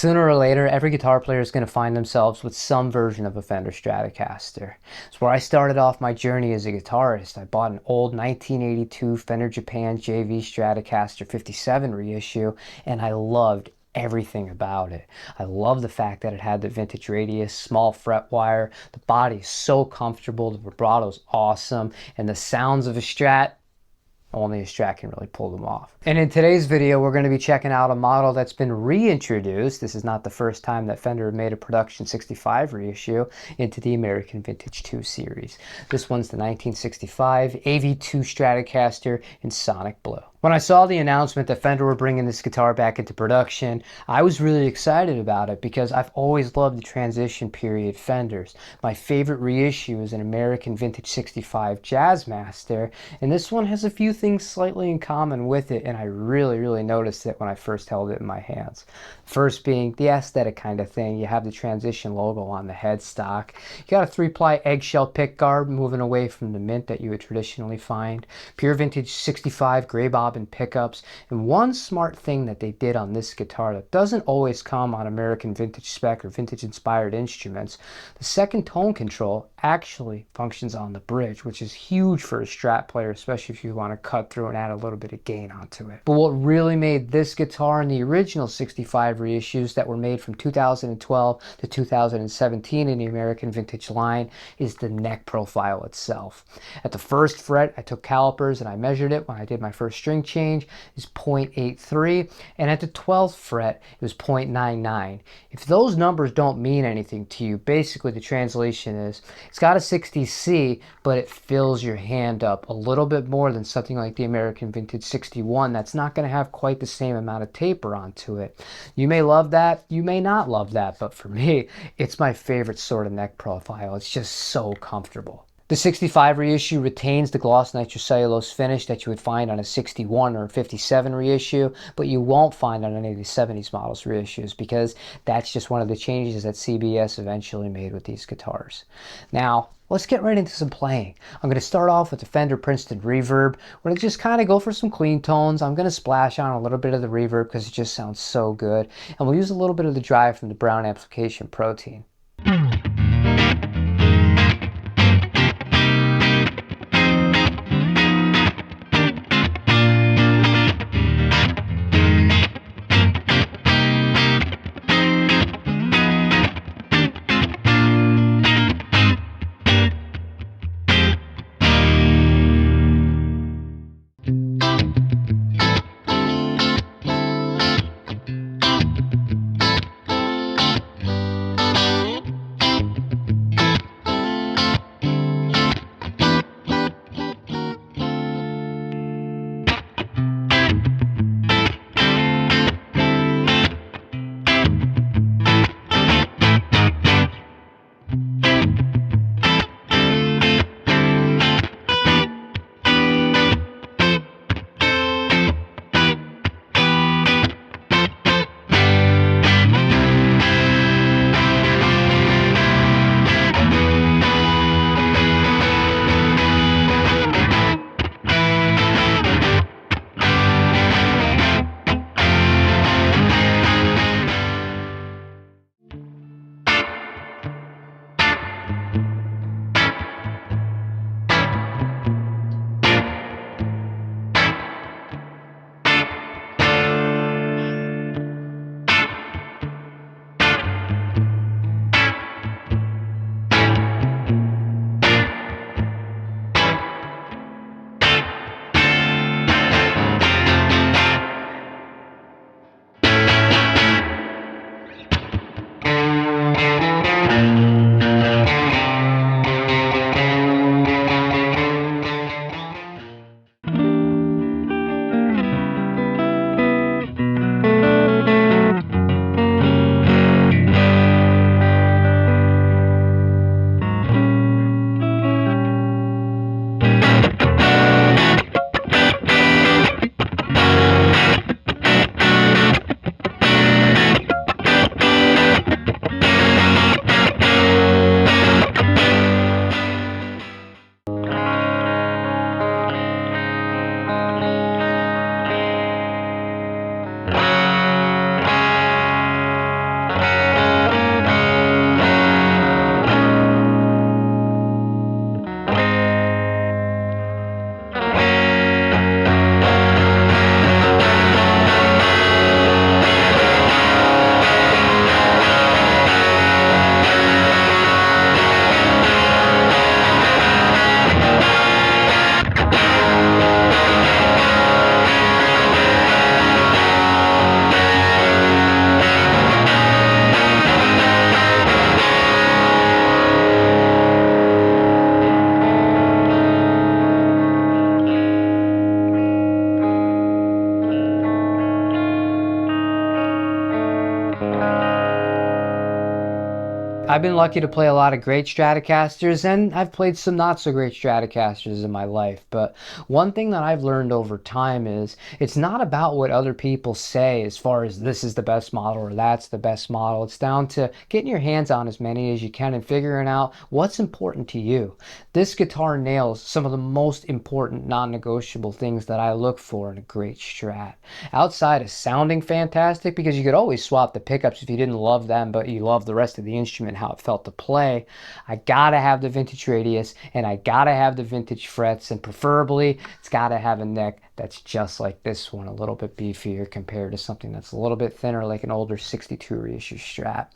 Sooner or later, every guitar player is going to find themselves with some version of a Fender Stratocaster. It's where I started off my journey as a guitarist. I bought an old 1982 Fender Japan JV Stratocaster 57 reissue, and I loved everything about it. I love the fact that it had the vintage radius, small fret wire, the body is so comfortable, the vibrato is awesome, and the sounds of a Strat, only a Strat can really pull them off. And in today's video, we're going to be checking out a model that's been reintroduced. This is not the first time that Fender made a production 65 reissue into the American Vintage 2 series. This one's the 1965 AV2 Stratocaster in Sonic Blue. When I saw the announcement that Fender were bringing this guitar back into production, I was really excited about it because I've always loved the transition period Fenders. My favorite reissue is an American Vintage 65 Jazzmaster, and this one has a few things slightly in common with it, and I really noticed it when I first held it in my hands. First being the aesthetic kind of thing. You have the transition logo on the headstock. You got a 3-ply eggshell pickguard moving away from the mint that you would traditionally find. Pure Vintage 65 gray bobbin pickups, and one smart thing that they did on this guitar that doesn't always come on American Vintage spec or vintage inspired instruments, the second tone control actually functions on the bridge, which is huge for a Strat player, especially if you want to cut through and add a little bit of gain onto it. But what really made this guitar and the original 65 reissues that were made from 2012 to 2017 in the American Vintage line is the neck profile itself. At the first fret, I took calipers and I measured it when I did my first string change, is 0.83, and at the 12th fret it was 0.99. If those numbers don't mean anything to you, basically the translation is it's got a 60C, but it fills your hand up a little bit more than something like the American Vintage 61 that's not going to have quite the same amount of taper onto it. You may love that, you may not love that, but for me, it's my favorite sort of neck profile. It's just so comfortable. The 65 reissue retains the gloss nitrocellulose finish that you would find on a 61 or 57 reissue, but you won't find on any of the 70s models reissues because that's just one of the changes that CBS eventually made with these guitars. Now, let's get right into some playing. I'm going to start off with the Fender Princeton Reverb. We're going to just kind of go for some clean tones. I'm going to splash on a little bit of the reverb because it just sounds so good. And we'll use a little bit of the drive from the Brown Amplification Protein. I've been lucky to play a lot of great Stratocasters, and I've played some not so great Stratocasters in my life. But one thing that I've learned over time is it's not about what other people say as far as this is the best model or that's the best model. It's down to getting your hands on as many as you can and figuring out what's important to you. This guitar nails some of the most important non-negotiable things that I look for in a great Strat. Outside of sounding fantastic, because you could always swap the pickups if you didn't love them, but you love the rest of the instrument, how it felt to play. I gotta have the vintage radius, and I gotta have the vintage frets, and preferably it's gotta have a neck that's just like this one, a little bit beefier compared to something that's a little bit thinner, like an older 62 reissue Strat.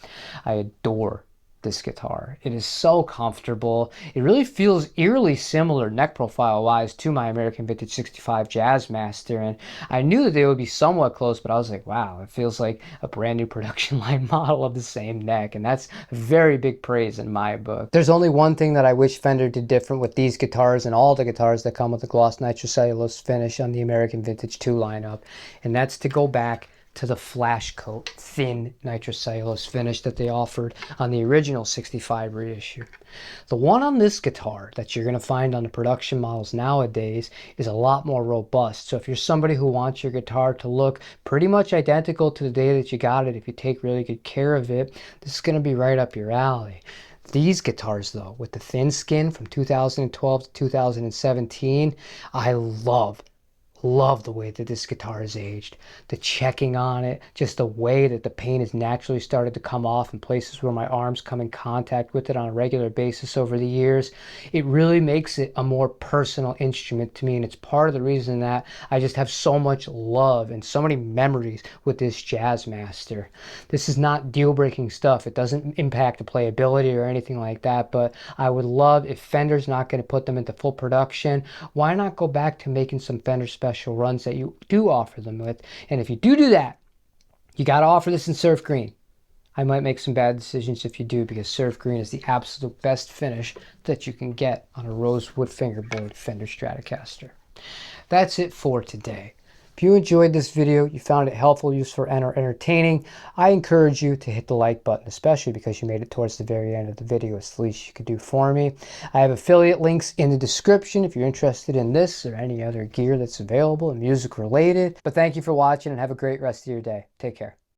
I adore this guitar. It is so comfortable. It really feels eerily similar neck profile wise to my American Vintage 65 Jazzmaster, and I knew that they would be somewhat close, but I was like, wow, it feels like a brand new production line model of the same neck, and that's very big praise in my book. There's only one thing that I wish Fender did different with these guitars and all the guitars that come with the gloss nitrocellulose finish on the American Vintage 2 lineup, and that's to go back to the flash coat thin nitrocellulose finish that they offered on the original 65 reissue. The one on this guitar that you're going to find on the production models nowadays is a lot more robust. So if you're somebody who wants your guitar to look pretty much identical to the day that you got it, if you take really good care of it, this is going to be right up your alley. These guitars though, with the thin skin from 2012 to 2017, I love the way that this guitar is aged. The checking on it, just the way that the paint has naturally started to come off in places where my arms come in contact with it on a regular basis over the years. It really makes it a more personal instrument to me, and it's part of the reason that I just have so much love and so many memories with this Jazzmaster. This is not deal-breaking stuff. It doesn't impact the playability or anything like that, but I would love, if Fender's not going to put them into full production, why not go back to making some Fender special runs that you do offer them with? And if you do that, you got to offer this in surf green. I might make some bad decisions if you do, because surf green is the absolute best finish that you can get on a rosewood fingerboard Fender Stratocaster. That's it for today. If you enjoyed this video, you found it helpful, useful, and or entertaining, I encourage you to hit the like button, especially because you made it towards the very end of the video. It's the least you could do for me. I have affiliate links in the description if you're interested in this or any other gear that's available and music related. But thank you for watching, and have a great rest of your day. Take care.